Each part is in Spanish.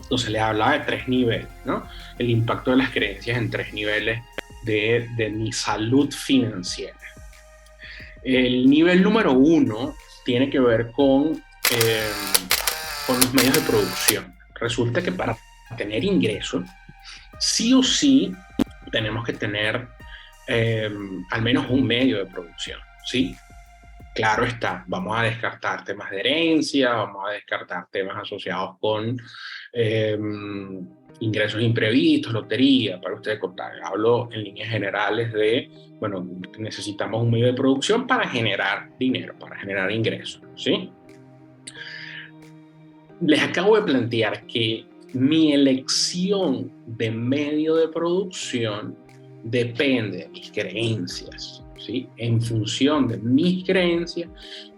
Entonces le hablaba de tres niveles, ¿no? El impacto de las creencias en tres niveles de mi salud financiera. El nivel número uno tiene que ver con los medios de producción. Resulta que para tener ingresos, sí o sí tenemos que tener al menos un medio de producción, ¿sí? Claro está, vamos a descartar temas de herencia, vamos a descartar temas asociados con eh, ingresos imprevistos, lotería, para ustedes contar. Hablo en líneas generales de, bueno, necesitamos un medio de producción para generar dinero, para generar ingresos, ¿sí? Les acabo de plantear que mi elección de medio de producción depende de mis creencias, ¿sí? En función de mis creencias,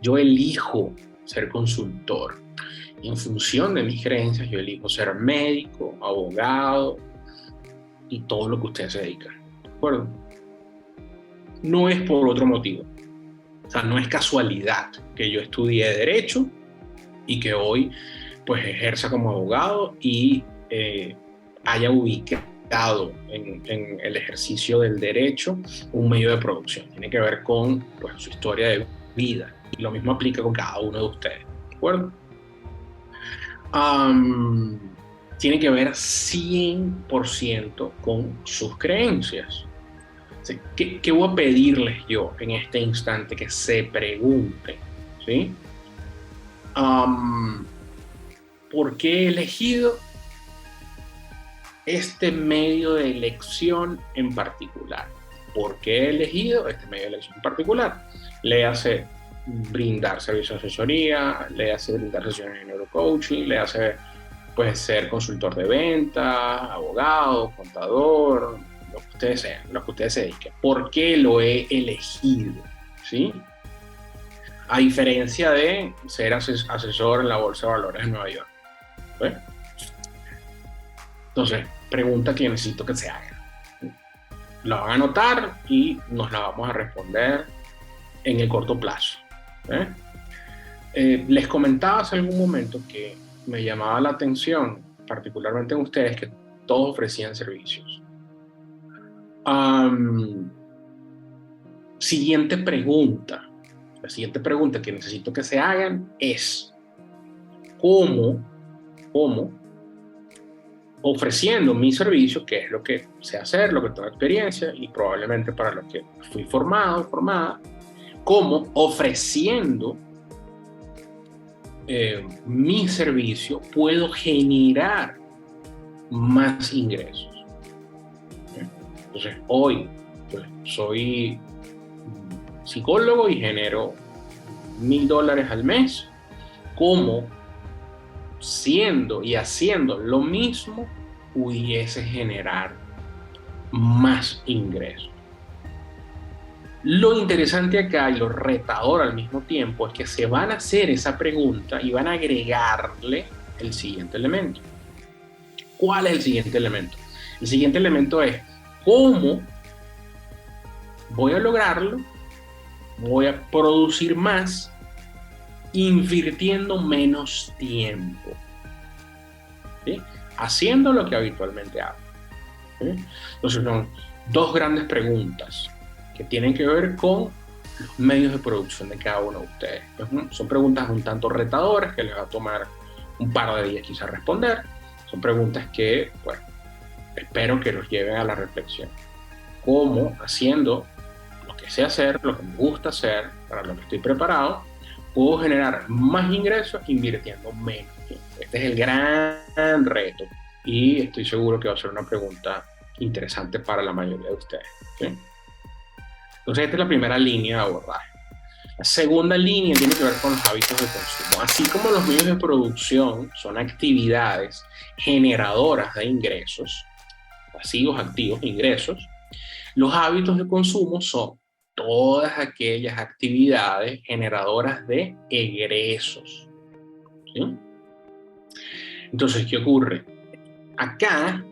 yo elijo ser consultor. En función de mis creencias, yo elijo ser médico, abogado y todo lo que usted se dedica. ¿De acuerdo? No es por otro motivo. O sea, no es casualidad que yo estudié Derecho y que hoy pues ejerza como abogado y haya ubicado en el ejercicio del derecho un medio de producción. Tiene que ver con pues, su historia de vida. Y lo mismo aplica con cada uno de ustedes. ¿De acuerdo? Um, Tiene que ver 100% con sus creencias. ¿Qué voy a pedirles yo en este instante? Que se pregunten, ¿sí? Um, ¿Por qué he elegido este medio de elección en particular? ¿Por qué he elegido este medio de elección en particular? Le hace brindar servicios de asesoría, le hace brindar sesiones de neurocoaching, le hace pues ser consultor de ventas, abogado, contador, lo que ustedes sean, lo que ustedes se dediquen. ¿Por qué lo he elegido? ¿Sí? A diferencia de ser asesor en la Bolsa de Valores de Nueva York. ¿Sí? Entonces, pregunta que necesito que se haga. La van a anotar y nos la vamos a responder en el corto plazo. ¿Eh? Les comentaba hace algún momento que me llamaba la atención, particularmente en ustedes, que todos ofrecían servicios. Siguiente pregunta. La siguiente pregunta que necesito que se hagan es ¿cómo ofreciendo mi servicio, que es lo que sé hacer, lo que tengo experiencia y probablemente para lo que fui formada, cómo ofreciendo mi servicio puedo generar más ingresos? Entonces, hoy pues, soy psicólogo y genero $1,000 al mes. ¿Cómo siendo y haciendo lo mismo pudiese generar más ingresos? Lo interesante acá y lo retador al mismo tiempo es que se van a hacer esa pregunta y van a agregarle el siguiente elemento. ¿Cuál es el siguiente elemento? El siguiente elemento es ¿cómo voy a lograrlo? Voy a producir más invirtiendo menos tiempo, ¿sí? Haciendo lo que habitualmente hago, ¿sí? Entonces son dos grandes preguntas que tienen que ver con los medios de producción de cada uno de ustedes. Son preguntas un tanto retadoras que les va a tomar un par de días quizás responder. Son preguntas que, bueno, espero que los lleven a la reflexión. ¿Cómo haciendo lo que sé hacer, lo que me gusta hacer, para lo que estoy preparado, puedo generar más ingresos invirtiendo menos tiempo? Este es el gran reto y estoy seguro que va a ser una pregunta interesante para la mayoría de ustedes, ¿sí? Entonces, esta es la primera línea de abordaje. La segunda línea tiene que ver con los hábitos de consumo. Así como los medios de producción son actividades generadoras de ingresos, pasivos, activos, ingresos, los hábitos de consumo son todas aquellas actividades generadoras de egresos, ¿sí? Entonces, ¿qué ocurre? Acá,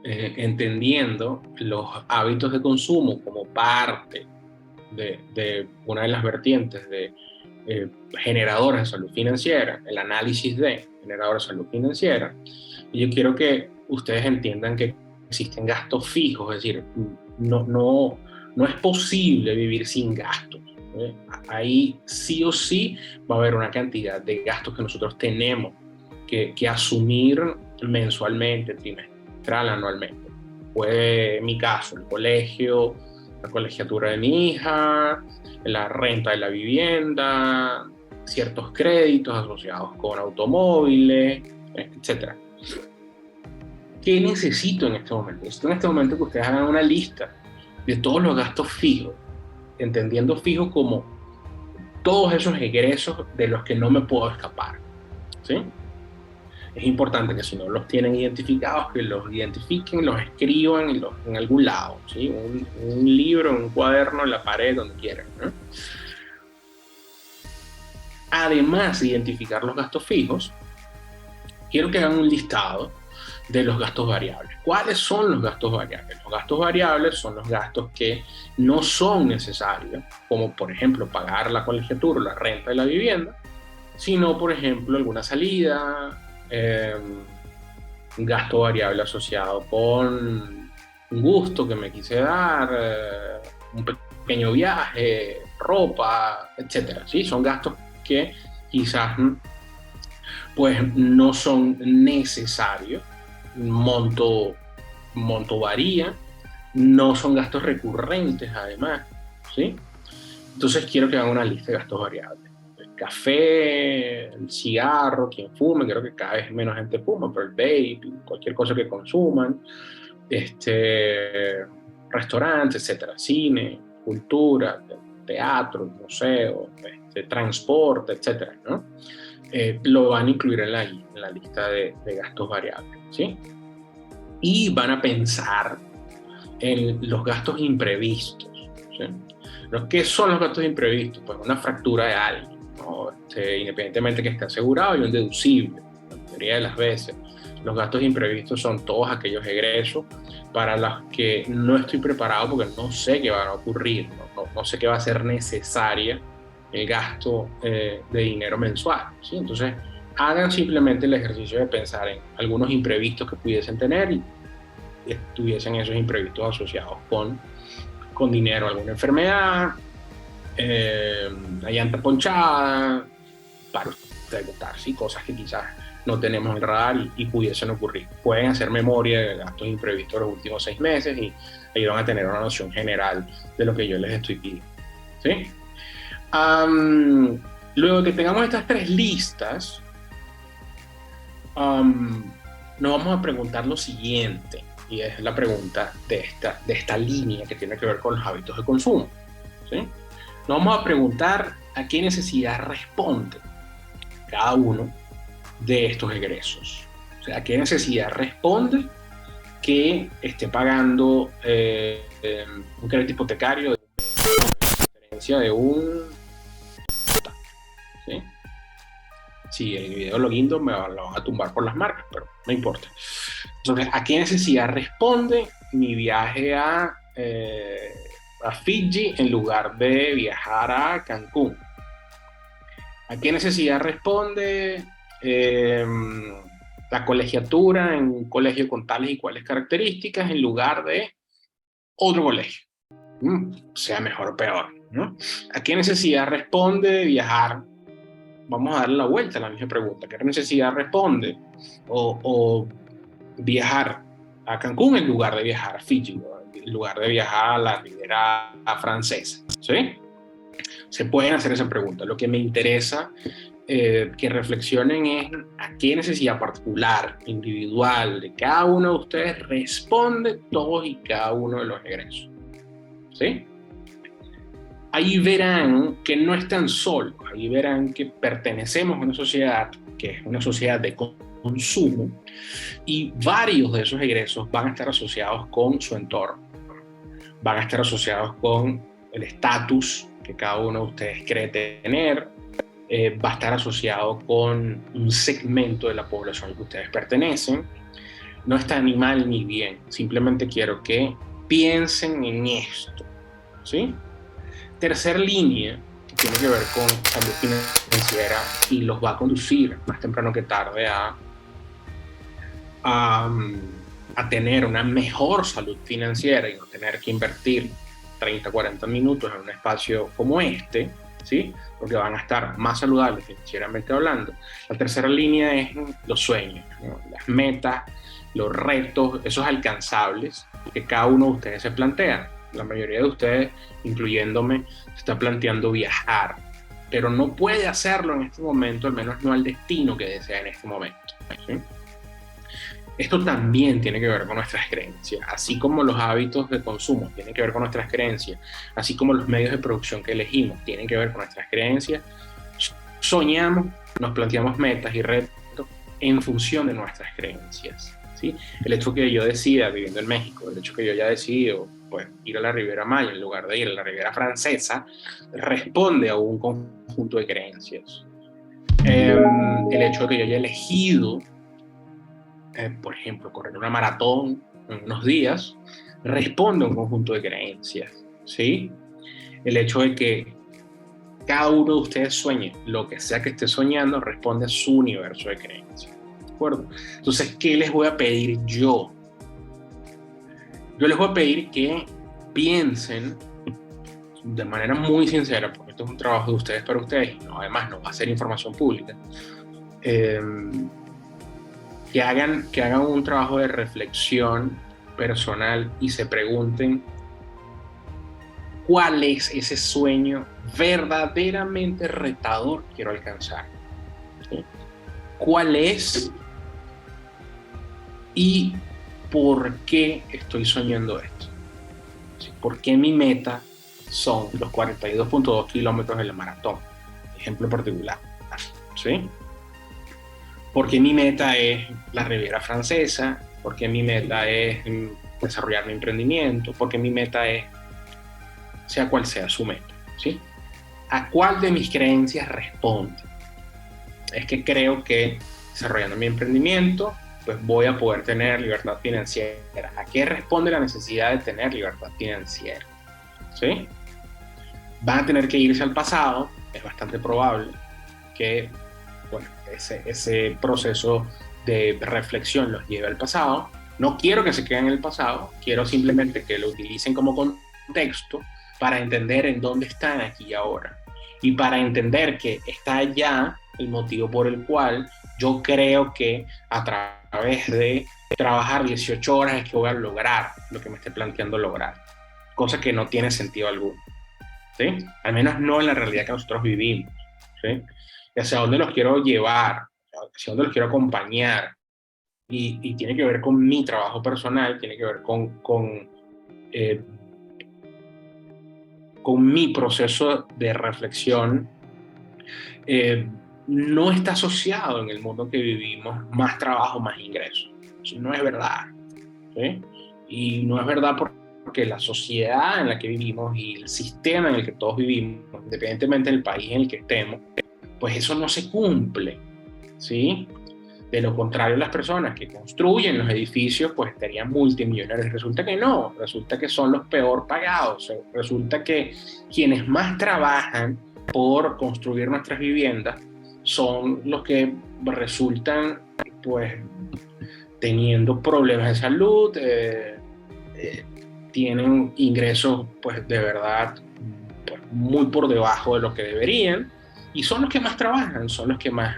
entendiendo los hábitos de consumo como parte de una de las vertientes de generadores de salud financiera, el análisis de generadores de salud financiera. Y yo quiero que ustedes entiendan que existen gastos fijos, es decir, no es posible vivir sin gastos. Ahí sí o sí va a haber una cantidad de gastos que nosotros tenemos que asumir mensualmente, trimestral, anualmente. Puede, en mi caso, el colegio, la colegiatura de mi hija, la renta de la vivienda, ciertos créditos asociados con automóviles, etc. ¿Qué necesito en este momento? Necesito en este momento que ustedes hagan una lista de todos los gastos fijos, entendiendo fijo como todos esos egresos de los que no me puedo escapar, ¿sí? Es importante que si no los tienen identificados, que los identifiquen, los escriban en algún lado, ¿sí? Un libro, un cuaderno, en la pared, donde quieran, ¿no? Además de identificar los gastos fijos, quiero que hagan un listado de los gastos variables. ¿Cuáles son los gastos variables? Los gastos variables son los gastos que no son necesarios, como por ejemplo pagar la colegiatura o la renta de la vivienda, sino por ejemplo alguna salida, un gasto variable asociado con un gusto que me quise dar, un pequeño viaje, ropa, etcétera, ¿sí? Son gastos que quizás pues no son necesarios, monto varía, no son gastos recurrentes además, ¿sí? Entonces quiero que hagan una lista de gastos variables. El café, el cigarro, quien fume, creo que cada vez menos gente fuma, pero el vape, cualquier cosa que consuman, restaurantes, etcétera, cine, cultura, teatro, museo, transporte, etcétera, ¿no? Lo van a incluir en la lista de gastos variables, ¿sí? Y van a pensar en los gastos imprevistos, ¿sí? ¿Qué son los gastos imprevistos? Pues una fractura de alguien, ¿no? Independientemente que esté asegurado, y un deducible, la mayoría de las veces. Los gastos imprevistos son todos aquellos egresos para los que no estoy preparado porque no sé qué va a ocurrir, no sé qué va a ser necesaria el gasto de dinero mensual, ¿sí? Entonces, hagan simplemente el ejercicio de pensar en algunos imprevistos que pudiesen tener y tuviesen esos imprevistos asociados con dinero, alguna enfermedad, la llanta ponchada, para usted contar, ¿sí? Cosas que quizás no tenemos en el radar y pudiesen ocurrir. Pueden hacer memoria de gastos imprevistos de los últimos 6 meses y ahí van a tener una noción general de lo que yo les estoy pidiendo, ¿sí? Luego que tengamos estas 3 listas, nos vamos a preguntar lo siguiente, y es la pregunta de esta línea que tiene que ver con los hábitos de consumo, ¿sí? Nos vamos a preguntar a qué necesidad responde cada uno de estos egresos. O sea, a qué necesidad responde que esté pagando un crédito hipotecario de diferencia de un... ¿sí? Sí, el video lo guindo me lo van a tumbar por las marcas, pero no importa. Entonces, ¿a qué necesidad responde mi viaje a Fiji en lugar de viajar a Cancún? ¿A qué necesidad responde la colegiatura en un colegio con tales y cuales características en lugar de otro colegio? Sea mejor o peor, ¿no? ¿A qué necesidad responde viajar? Vamos a darle la vuelta a la misma pregunta. ¿Qué necesidad responde? O viajar a Cancún en lugar de viajar a Fiji, en lugar de viajar a la Riviera Francesa, ¿sí? Se pueden hacer esa pregunta. Lo que me interesa que reflexionen es a qué necesidad particular, individual de cada uno de ustedes responde todos y cada uno de los egresos, ¿sí? Ahí verán que no están solos, ahí verán que pertenecemos a una sociedad que es una sociedad de consumo y varios de esos egresos van a estar asociados con su entorno, van a estar asociados con el estatus que cada uno de ustedes cree tener, va a estar asociado con un segmento de la población al que ustedes pertenecen. No está ni mal ni bien, simplemente quiero que piensen en esto, ¿sí? Tercer línea, tiene que ver con salud financiera y los va a conducir más temprano que tarde a, a tener una mejor salud financiera y no tener que invertir 30, 40 minutos en un espacio como este, ¿sí? Porque van a estar más saludables financieramente hablando. La tercera línea es los sueños, ¿no? Las metas, los retos, esos alcanzables que cada uno de ustedes se plantea. La mayoría de ustedes, incluyéndome, se está planteando viajar, pero no puede hacerlo en este momento, al menos no al destino que desea en este momento, ¿sí? Esto también tiene que ver con nuestras creencias, así como los hábitos de consumo tienen que ver con nuestras creencias, así como los medios de producción que elegimos tienen que ver con nuestras creencias. Soñamos, nos planteamos metas y retos en función de nuestras creencias, ¿sí? El hecho que yo decida, viviendo en México, el hecho que yo haya decidido pues, ir a la Riviera Maya en lugar de ir a la Riviera Francesa, responde a un conjunto de creencias. El hecho de que yo haya elegido por ejemplo, correr una maratón en unos días, responde a un conjunto de creencias, ¿sí? El hecho de que cada uno de ustedes sueñe lo que sea que esté soñando responde a su universo de creencias, ¿de acuerdo? Entonces, ¿qué les voy a pedir yo? Yo les voy a pedir que piensen de manera muy sincera, porque esto es un trabajo de ustedes para ustedes, y no, además no va a ser información pública, que hagan un trabajo de reflexión personal y se pregunten cuál es ese sueño verdaderamente retador que quiero alcanzar. ¿Sí? ¿Cuál es y por qué estoy soñando esto? ¿Sí? ¿Por qué mi meta son los 42.2 kilómetros de la maratón? Ejemplo particular. ¿Sí? Porque mi meta es la Riviera Francesa, porque mi meta es desarrollar mi emprendimiento, porque mi meta es, sea cual sea su meta, ¿sí? ¿A cuál de mis creencias responde? Es que creo que desarrollando mi emprendimiento, pues voy a poder tener libertad financiera. ¿A qué responde la necesidad de tener libertad financiera? ¿Sí? Van a tener que irse al pasado, es bastante probable que bueno, ese proceso de reflexión los lleve al pasado. No quiero que se queden en el pasado, quiero simplemente que lo utilicen como contexto para entender en dónde están aquí y ahora. Y para entender que está allá el motivo por el cual yo creo que a través de trabajar 18 horas es que voy a lograr lo que me esté planteando lograr. Cosa que no tiene sentido alguno, ¿sí? Al menos no en la realidad que nosotros vivimos, ¿sí? Hacia dónde los quiero llevar, hacia dónde los quiero acompañar. Y tiene que ver con mi trabajo personal, tiene que ver con mi proceso de reflexión. No está asociado en el mundo que vivimos más trabajo, más ingresos. Eso no es verdad, ¿sí? Y no es verdad porque la sociedad en la que vivimos y el sistema en el que todos vivimos, independientemente del país en el que estemos, pues eso no se cumple, ¿sí? De lo contrario, las personas que construyen los edificios pues estarían multimillonarios. Resulta que no, resulta que son los peor pagados, resulta que quienes más trabajan por construir nuestras viviendas son los que resultan pues teniendo problemas de salud, tienen ingresos pues de verdad pues, muy por debajo de lo que deberían y son los que más trabajan, son los que más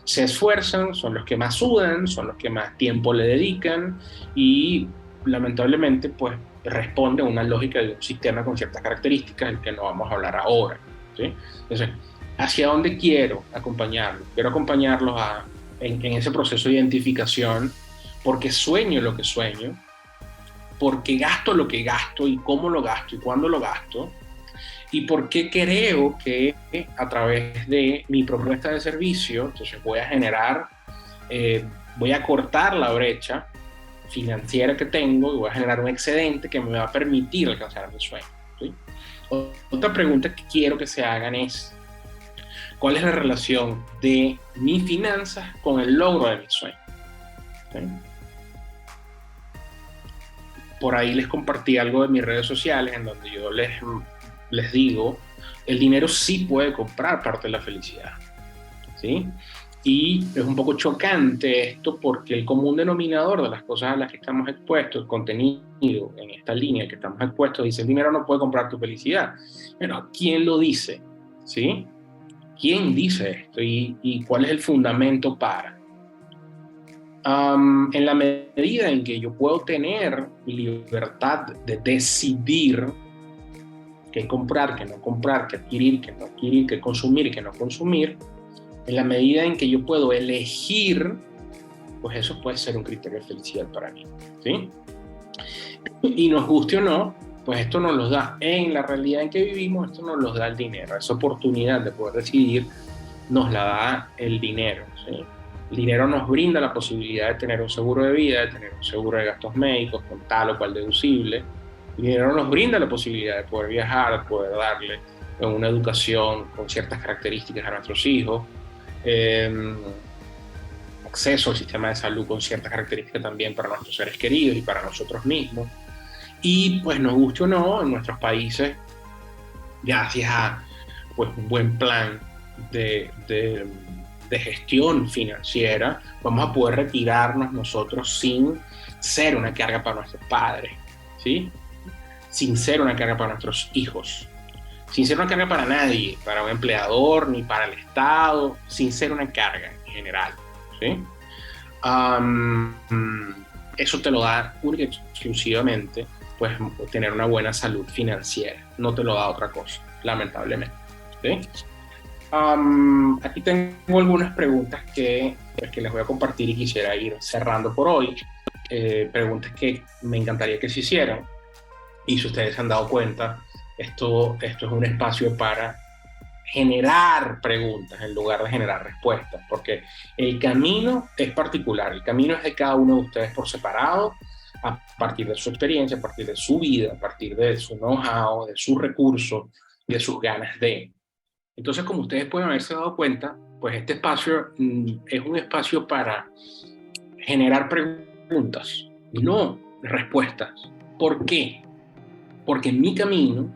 se esfuerzan, son los que más sudan, son los que más tiempo le dedican y lamentablemente pues responde a una lógica de un sistema con ciertas características del que no vamos a hablar ahora, ¿sí? Entonces, ¿hacia dónde quiero acompañarlos? Quiero acompañarlos en ese proceso de identificación porque sueño lo que sueño, porque gasto lo que gasto y cómo lo gasto y cuándo lo gasto, y por qué creo que a través de mi propuesta de servicio, entonces voy a generar, voy a cortar la brecha financiera que tengo y voy a generar un excedente que me va a permitir alcanzar mi sueño, ¿sí? Otra pregunta que quiero que se hagan es, ¿cuál es la relación de mis finanzas con el logro de mi sueño? ¿Sí? Por ahí les compartí algo de mis redes sociales en donde yo les digo el dinero sí puede comprar parte de la felicidad, ¿sí? Y es un poco chocante esto porque el común denominador de las cosas a las que estamos expuestos, el contenido en esta línea que estamos expuestos, dice el dinero no puede comprar tu felicidad. Bueno, ¿quién lo dice? ¿Sí? ¿Quién dice esto? ¿Y cuál es el fundamento para? En la medida en que yo puedo tener libertad de decidir qué comprar, qué no comprar, qué adquirir, qué no adquirir, qué consumir y qué no consumir, en la medida en que yo puedo elegir, pues eso puede ser un criterio de felicidad para mí, ¿sí? Y nos guste o no, pues esto nos lo da, en la realidad en que vivimos, esto nos lo da el dinero. Esa oportunidad de poder decidir nos la da el dinero, ¿sí? El dinero nos brinda la posibilidad de tener un seguro de vida, de tener un seguro de gastos médicos con tal o cual deducible. El dinero nos brinda la posibilidad de poder viajar, de poder darle una educación con ciertas características a nuestros hijos, acceso al sistema de salud con ciertas características también para nuestros seres queridos y para nosotros mismos. Y pues nos guste o no, en nuestros países, gracias a pues, un buen plan de gestión financiera, vamos a poder retirarnos nosotros sin ser una carga para nuestros padres, ¿sí? Sin ser una carga para nuestros hijos, sin ser una carga para nadie, para un empleador ni para el Estado, sin ser una carga en general, ¿sí? Eso te lo da única y exclusivamente pues tener una buena salud financiera, no te lo da otra cosa, lamentablemente, ¿sí? Aquí tengo algunas preguntas pues, que les voy a compartir y quisiera ir cerrando por hoy. Preguntas que me encantaría que se hicieran. Y si ustedes se han dado cuenta, esto es un espacio para generar preguntas en lugar de generar respuestas, porque el camino es particular, el camino es de cada uno de ustedes por separado, a partir de su experiencia, a partir de su vida, a partir de su know-how, de sus recursos, de sus ganas de. Entonces, como ustedes pueden haberse dado cuenta, pues este espacio es un espacio para generar preguntas, no respuestas. ¿Por qué? Porque mi camino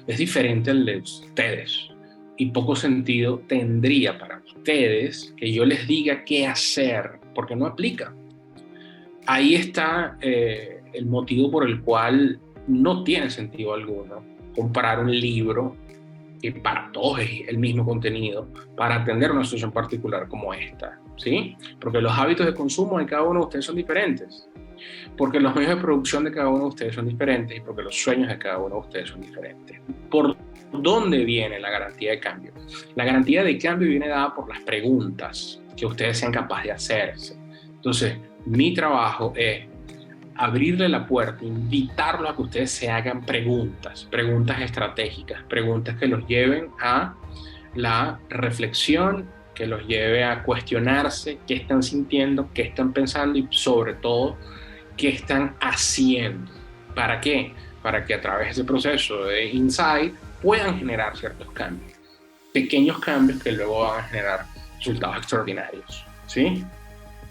es diferente al de ustedes y poco sentido tendría para ustedes que yo les diga qué hacer, porque no aplica. Ahí está el motivo por el cual no tiene sentido alguno comparar un libro que para todos es el mismo contenido para atender una situación particular como esta, ¿sí? Porque los hábitos de consumo de cada uno de ustedes son diferentes, porque los medios de producción de cada uno de ustedes son diferentes y porque los sueños de cada uno de ustedes son diferentes. ¿Por dónde viene la garantía de cambio? La garantía de cambio viene dada por las preguntas que ustedes sean capaces de hacerse. Entonces, mi trabajo es abrirle la puerta, invitarlos a que ustedes se hagan preguntas estratégicas, preguntas que los lleven a la reflexión, que los lleve a cuestionarse qué están sintiendo, qué están pensando y sobre todo qué están haciendo. ¿Para qué? Para que a través de ese proceso de insight puedan generar ciertos cambios, pequeños cambios que luego van a generar resultados extraordinarios, ¿sí?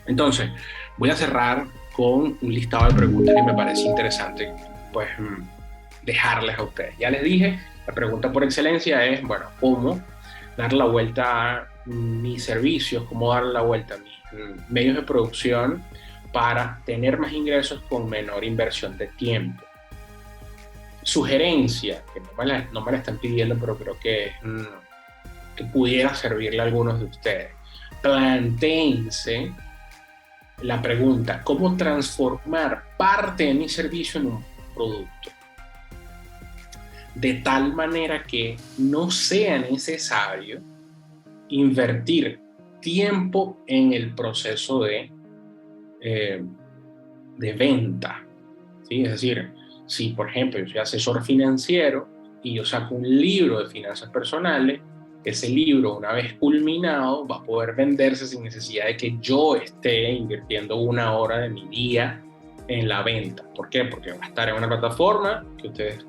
Entonces, voy a cerrar con un listado de preguntas que me parece interesante pues dejarles a ustedes. Ya les dije, la pregunta por excelencia es, bueno, ¿cómo dar la vuelta a mis servicios? ¿Cómo dar la vuelta a mis medios de producción para tener más ingresos con menor inversión de tiempo? Sugerencia, que no me la están pidiendo, pero creo que pudiera servirle a algunos de ustedes. Plantéense la pregunta, ¿cómo transformar parte de mi servicio en un producto? De tal manera que no sea necesario invertir tiempo en el proceso de venta, ¿sí? Es decir, si por ejemplo yo soy asesor financiero y yo saco un libro de finanzas personales, ese libro una vez culminado va a poder venderse sin necesidad de que yo esté invirtiendo una hora de mi día en la venta. ¿Por qué? Porque va a estar en una plataforma que ustedes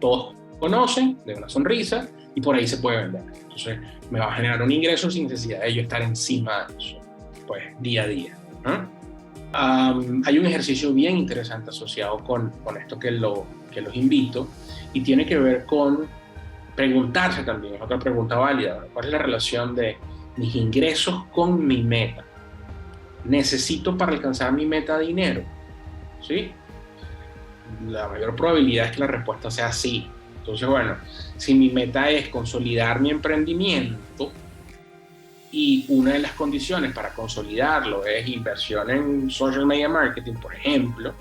todos conocen, de una sonrisa, y por ahí se puede vender. Entonces me va a generar un ingreso sin necesidad de yo estar encima de eso, pues día a día, ¿no? Hay un ejercicio bien interesante asociado con esto que los invito y tiene que ver con Preguntarse también, es otra pregunta válida, ¿cuál es la relación de mis ingresos con mi meta? ¿Necesito para alcanzar mi meta dinero? ¿Sí? La mayor probabilidad es que la respuesta sea sí. Entonces, bueno, si mi meta es consolidar mi emprendimiento y una de las condiciones para consolidarlo es inversión en social media marketing, por ejemplo,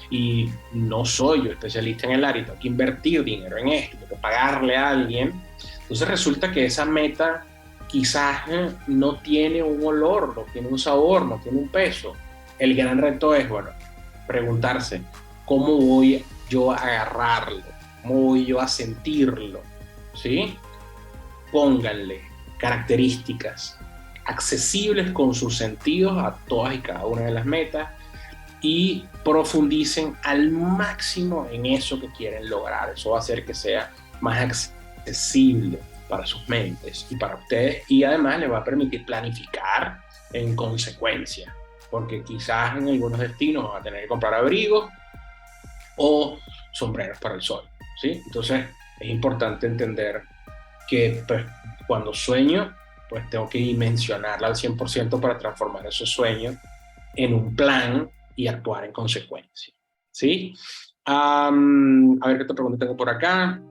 y no soy yo especialista en el área, tengo que invertir dinero en esto, tengo que pagarle a alguien, entonces resulta que esa meta quizás no tiene un olor, no tiene un sabor, no tiene un peso. El gran reto es, bueno, preguntarse, ¿cómo voy yo a agarrarlo? ¿Cómo voy yo a sentirlo? ¿Sí? Pónganle características accesibles con sus sentidos a todas y cada una de las metas y profundicen al máximo en eso que quieren lograr. Eso va a hacer que sea más accesible para sus mentes y para ustedes, y además les va a permitir planificar en consecuencia, porque quizás en algunos destinos van a tener que comprar abrigos o sombreros para el sol, ¿sí? Entonces es importante entender que pues, cuando sueño, pues tengo que dimensionarla al 100% para transformar esos sueños en un plan y actuar en consecuencia. ¿Sí? A ver qué otra pregunta tengo por acá.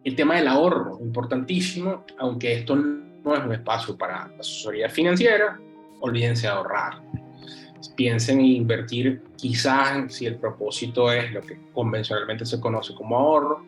El tema del ahorro, importantísimo, aunque esto no es un espacio para asesoría financiera, olvídense de ahorrar. Piensen en invertir, quizás si el propósito es lo que convencionalmente se conoce como ahorro,